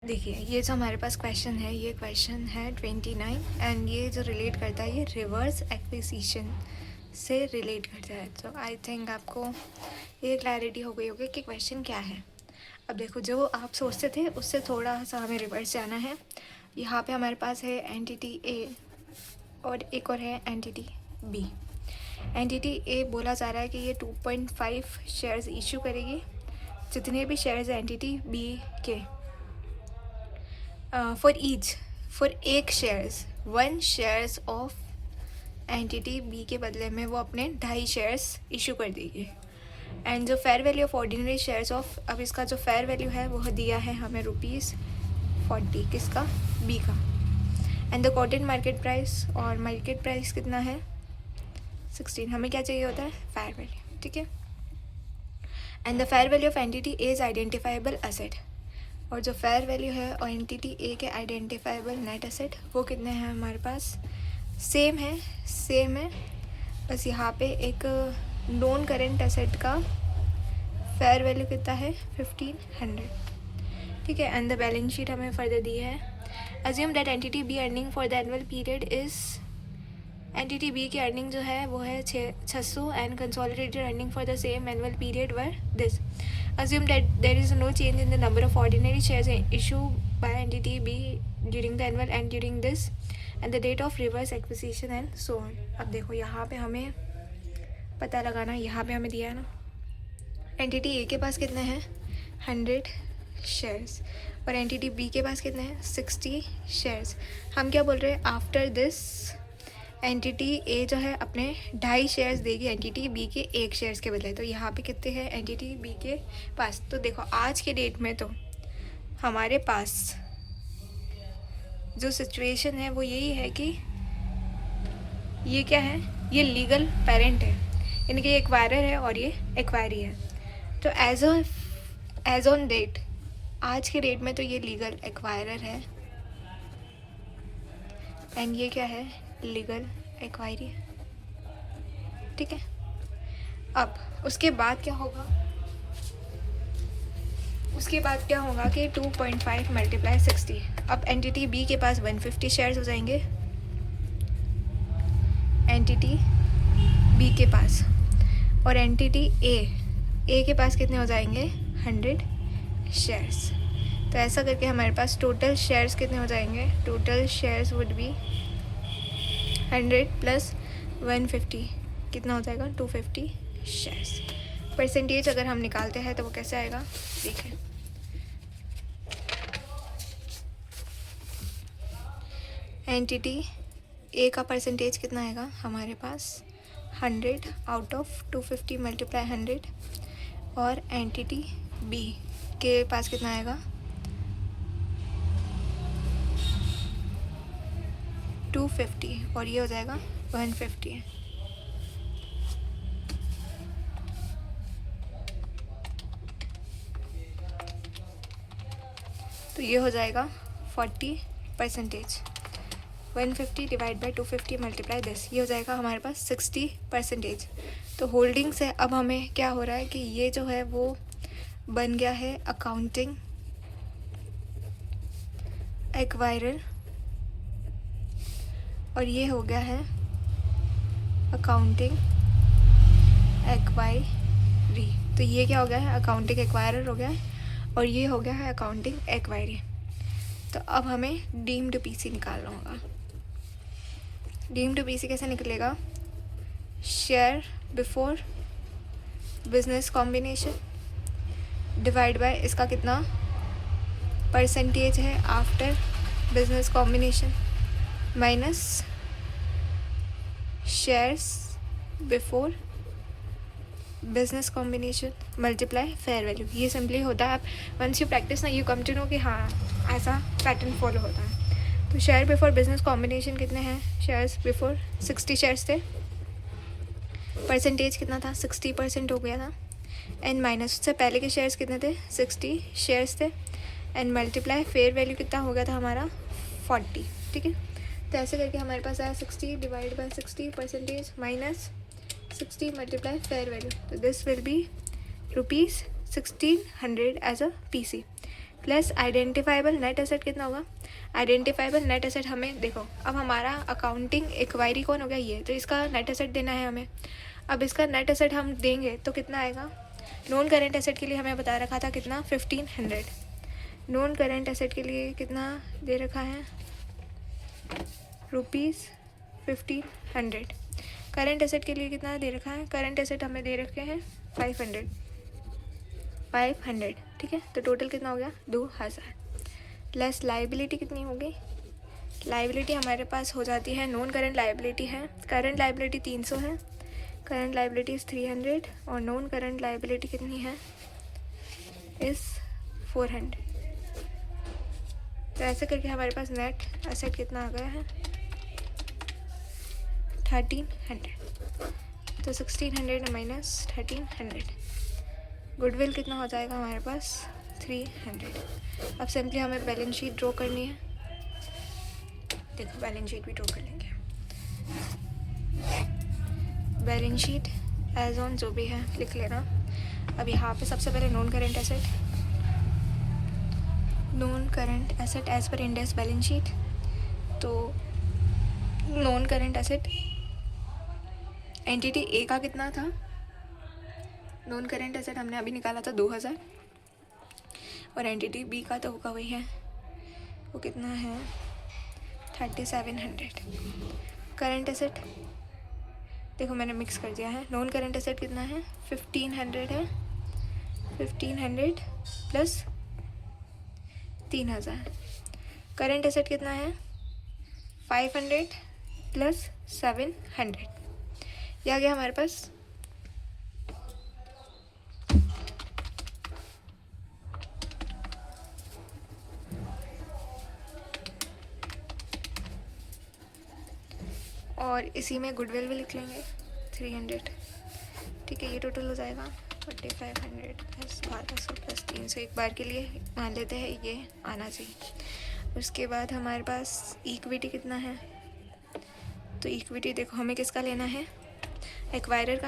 देखिए ये जो हमारे पास क्वेश्चन है, ये क्वेश्चन है 29 एंड ये जो रिलेट करता है ये रिवर्स एक्विजिशन से रिलेट करता है। तो आई थिंक आपको ये क्लैरिटी हो गई होगी कि क्वेश्चन क्या है। अब देखो, जो आप सोचते थे उससे थोड़ा सा हमें रिवर्स जाना है। यहाँ पे हमारे पास है एंटिटी ए और एक और है एंटिटी बी। एंटिटी ए बोला जा रहा है कि ये 2.5 शेयर्स इशू करेगी। जितने भी शेयर्स एंटिटी बी के फॉर एक shares 1 shares of entity B के बदले में वो अपने 2.5 शेयर्स इशू कर देगी। एंड जो fair value of ordinary shares of, अब इसका जो फेयर वैल्यू है वो दिया है हमें ₹40। किसका? बी का। And the cotton market price, और मार्केट प्राइस कितना है? 16। हमें क्या चाहिए होता है? Fair value. ठीक है। And the fair value of entity A is identifiable asset, और जो फेयर वैल्यू है और एंटिटी ए के आइडेंटिफाइबल नेट एसेट वो कितने हैं हमारे पास? सेम है, बस यहाँ पे एक नॉन करेंट एसेट का फेयर वैल्यू कितना है? 1500। ठीक है। एंड द बैलेंस शीट हमें फर्दर दी है। Assume that entity B earning for the annual period is, entity B की अर्निंग जो है वो है 600 and consolidated earning for the same annual period were this. Assume that there is no change in the number of ordinary shares issued by entity B during the annual and during this and the date of reverse acquisition and so on. अब देखो यहाँ पे हमें पता लगाना, यहाँ पे हमें दिया है ना, एंटिटी ए के पास कितने हैं? 100 शेयर्स, और एंटिटी बी के पास कितने हैं? 60 शेयर्स। हम क्या बोल रहे हैं? आफ्टर दिस एंटिटी ए जो है अपने 2.5 शेयर्स देगी एंटिटी बी के 1 शेयर्स के बदले। तो यहाँ पे कितने हैं एंटिटी बी के पास? तो देखो आज के डेट में तो हमारे पास जो सिचुएशन है वो यही है कि ये क्या है? ये लीगल पेरेंट है, यानी कि ये एक्वायरर है और ये एक्वायरी है। तो एज ऑन डेट, आज के डेट में तो ये लीगल एक्वायरर है एंड ये क्या है? लीगल एक्वायरी है। ठीक है। अब उसके बाद क्या होगा? उसके बाद क्या होगा कि 2.5 मल्टीप्लाई 60। अब एंटिटी बी के पास 150 शेयर्स हो जाएंगे एंटिटी बी के पास, और एंटिटी ए के पास कितने हो जाएंगे? 100 शेयर्स। तो ऐसा करके हमारे पास टोटल शेयर्स कितने हो जाएंगे? Total shares would be 100 plus 150 कितना हो जाएगा? 250 शेयर्स। परसेंटेज अगर हम निकालते हैं तो वो कैसे आएगा? देखें, एंटिटी ए का परसेंटेज कितना आएगा हमारे पास? 100 आउट ऑफ 250 मल्टीप्लाई 100, और एंटिटी बी के पास कितना आएगा? 250, और ये हो जाएगा 150। तो ये हो जाएगा 40%। 150 डिवाइड बाई 250 मल्टीप्लाई दिस, ये हो जाएगा हमारे पास 60%। तो होल्डिंग से अब हमें क्या हो रहा है कि ये जो है वो बन गया है अकाउंटिंग एक्वायरर, और ये हो गया है अकाउंटिंग एक्वायरी। तो ये क्या हो गया है? अकाउंटिंग एक्वायरर हो गया है, और ये हो गया है अकाउंटिंग एक्वायरी। तो अब हमें डीम्ड पीसी निकालना होगा। डीम्ड पीसी कैसे निकलेगा? Share before business combination divide by इसका कितना परसेंटेज है after business combination, minus shares before business combination multiply fair value. ये सिंपली होता है, आप वंस यू प्रैक्टिस ना यू कम टू नो कि हाँ ऐसा पैटर्न फॉलो होता है। तो शेयर बिफोर बिजनेस कॉम्बिनेशन कितने हैं? शेयर्स बिफोर 60 शेयर्स थे, परसेंटेज कितना था? 60% हो गया था, एंड माइनस उससे पहले के शेयर्स कितने थे? 60 शेयर्स थे, एंड मल्टीप्लाई फेयर वैल्यू कितना हो गया था हमारा? 40। ठीक है। तो ऐसे करके हमारे पास आया 60 divide by 60% minus 60 multiply fair value. तो this will be ₹1600 as a piece. Plus identifiable net asset कितना होगा, आइडेंटिफाइबल नेट एसेट हमें देखो, अब हमारा अकाउंटिंग एक्वायरी कौन हो गया ये, तो इसका नेट एसेट देना है हमें। अब इसका नेट एसेट हम देंगे तो कितना आएगा, नॉन करेंट एसेट के लिए हमें बता रखा था कितना 1500, नॉन करेंट एसेट के लिए कितना दे रखा है ₹1500, करेंट एसेट के लिए कितना दे रखा है, करेंट एसेट हमें दे रखे हैं 500, ठीक है। तो टोटल कितना हो गया 2000, प्लस लाइबिलिटी कितनी होगी, लाइबिलिटी हमारे पास हो जाती है, नॉन करेंट लाइबिलिटी है, करेंट लाइबिलिटी 300 है, करेंट लाइबिलिटी इज़ 300 और नॉन करेंट लाइबिलिटी कितनी है इज़ 400। तो ऐसे करके हमारे पास नेट एसेट कितना आ गया है 1300। तो 1600 माइनस 1300, गुडविल कितना हो जाएगा हमारे पास 300। अब सिंपली हमें बैलेंस शीट ड्रॉ करनी है, देखो बैलेंस शीट भी ड्रॉ कर लेंगे। बैलेंस शीट एज ऑन जो भी है लिख लेना। अब यहाँ पे सबसे पहले non current asset, non current asset as per index balance sheet, तो non current asset entity A का कितना था, नॉन करेंट एसेट हमने अभी निकाला था 2000 और एंटिटी बी का तो होगा वही है, वो कितना है 3700। करेंट एसेट देखो मैंने मिक्स कर दिया है, नॉन करेंट एसेट कितना है 1500 है, 1500 प्लस 3000, करेंट एसेट कितना है 500 प्लस 700, ये आ गया हमारे पास। और इसी में गुडविल भी लिख लेंगे 300, ठीक है। ये टोटल हो जाएगा 4500 प्लस 1200 प्लस 300, एक बार के लिए मान लेते हैं ये आना चाहिए। उसके बाद हमारे पास इक्विटी कितना है, तो इक्विटी देखो हमें किसका लेना है, एक्वायरर का,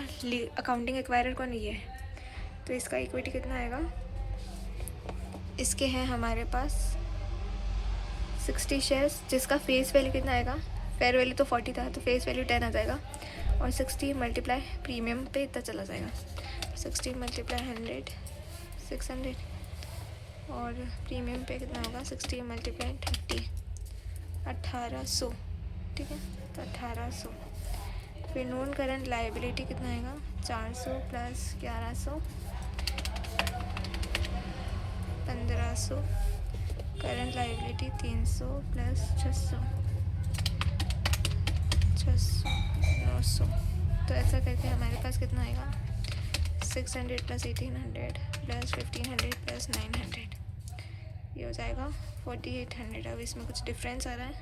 अकाउंटिंग एक्वायरर कौन ये है, तो इसका इक्विटी कितना आएगा, इसके हैं हमारे पास 60 शेयर्स, जिसका फेस वैल्यू कितना आएगा, फेयर वैल्यू तो 40 था तो फेस वैल्यू 10 आ जाएगा, और 60 मल्टीप्लाई प्रीमियम पे इतना चला जाएगा, 60 मल्टीप्लाई 100 600, और प्रीमियम पे कितना होगा 60 मल्टीप्लाई 30 1800, ठीक है। तो 1800, फिर नॉन करंट लाइबिलिटी कितना आएगा 400 प्लस 1100 1500, करंट लाइबिलिटी 300 प्लस 600 900। तो ऐसा करके हमारे पास कितना आएगा 600 प्लस 1800 प्लस 1500 प्लस 900, ये हो जाएगा 4800। अब इसमें कुछ डिफरेंस आ रहा है,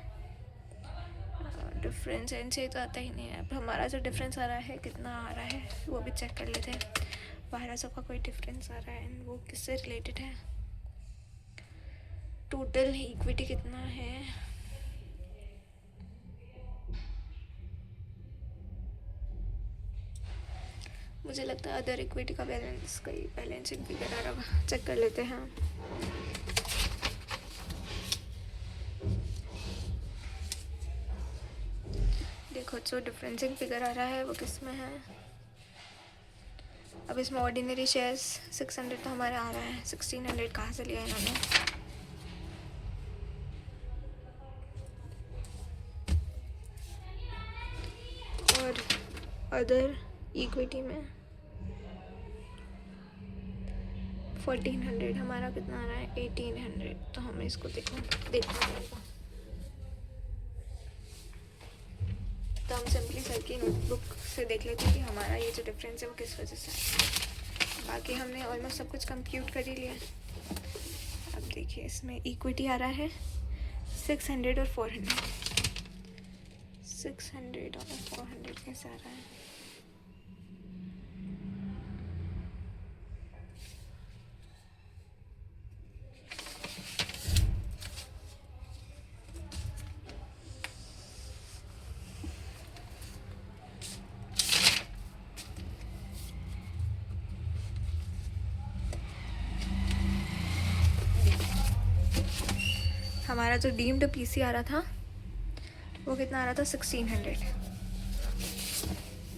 डिफरेंस इनसे तो आता ही नहीं है। अब हमारा जो डिफरेंस आ रहा है कितना आ रहा है वो भी चेक कर लेते हैं। 1200 का कोई डिफरेंस आ रहा है एंड वो किससे रिलेटेड है, टोटल इक्विटी कितना है, मुझे लगता है अदर इक्विटी का बैलेंस, कई बैलेंसिंग फिगर आ रहा, चेक कर लेते हैं। देखो जो डिफरेंसिंग फिगर आ रहा है वो किस में है, अब इसमें ऑर्डिनरी शेयर्स 600 तो हमारा आ रहा है, 1600 कहाँ से लिया इन्होंने, और अदर इक्विटी में 1400, हमारा कितना आ रहा है 1800। तो हमें इसको देखना पड़ेगा। तो हम सिंपली सर की नोटबुक से देख लेते हैं कि हमारा ये जो डिफरेंस है वो किस वजह से है। बाकी हमने ऑलमोस्ट सब कुछ कंप्यूट कर ही लिया। अब देखिए इसमें इक्विटी आ रहा है 600 और 400, 600 और 400 कैसे आ रहा है, हमारा जो डीम्ड पीसी आ रहा था वो कितना आ रहा था 1600।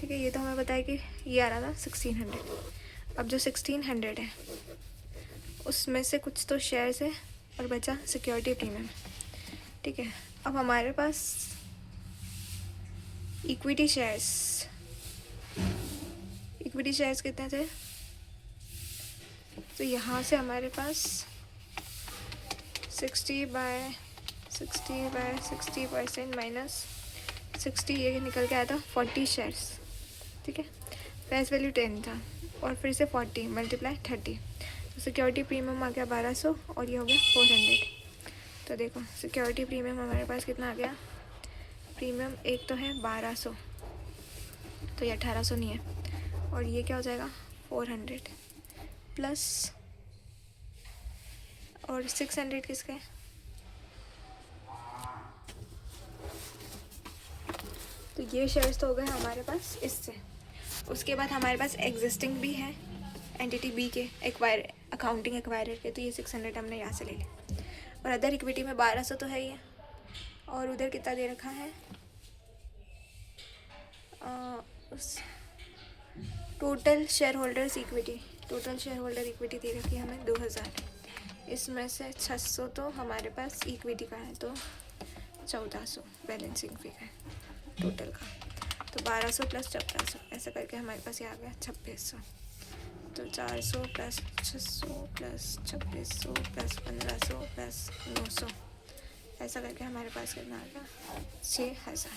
ठीक है, ये तो हमें पता है कि ये आ रहा था 1600। अब जो 1600 है उसमें से कुछ तो शेयर्स है और बचा सिक्योरिटी प्रीमियम। ठीक है, अब हमारे पास इक्विटी शेयर्स कितने थे? तो यहाँ से हमारे पास 60/60% माइनस 60, ये निकल के आया था 40 शेयर्स। ठीक है, फेस वैल्यू 10 था और फिर से 40 मल्टीप्लाई 30, तो सिक्योरिटी प्रीमियम आ गया 1200 और ये हो गया 400। तो देखो सिक्योरिटी प्रीमियम हमारे पास कितना आ गया? प्रीमियम एक तो है 1200, तो ये 1800 नहीं है, और ये क्या हो जाएगा 400 प्लस, और 600 किसके? तो ये शेयर्स तो हो गए हमारे पास इससे। उसके बाद हमारे पास एग्जिस्टिंग भी है एंटिटी बी के अकाउंटिंग एक्वायरर के, तो ये 600 हमने यहाँ से ले लिया। और अदर इक्विटी में 1200 तो है ही है, और उधर कितना दे रखा है? उस टोटल शेयर होल्डर इक्विटी दे रखी है हमें 2000। इसमें से 600 तो हमारे पास इक्विटी का है, तो 1400 बैलेंसिंग फी का है टोटल का। तो 1200 प्लस 1400 ऐसा करके हमारे पास ये आ गया 2600। तो 400 प्लस 600 प्लस 2600 प्लस 1500 प्लस 900, ऐसा करके हमारे पास कितना आ गया? 6000।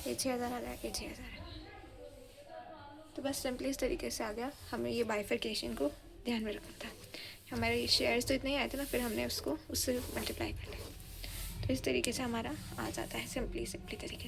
ये 6000 आ गया, ये 6000 है। तो बस सिंपली इस तरीके से आ गया। हमें ये बाइफरकेशन को ध्यान में रखना था। हमारे ये शेयर्स तो इतने ही आए थे ना, फिर हमने उसको उससे मल्टीप्लाई कर लिया। तो इस तरीके से हमारा आ जाता है सिंपली तरीके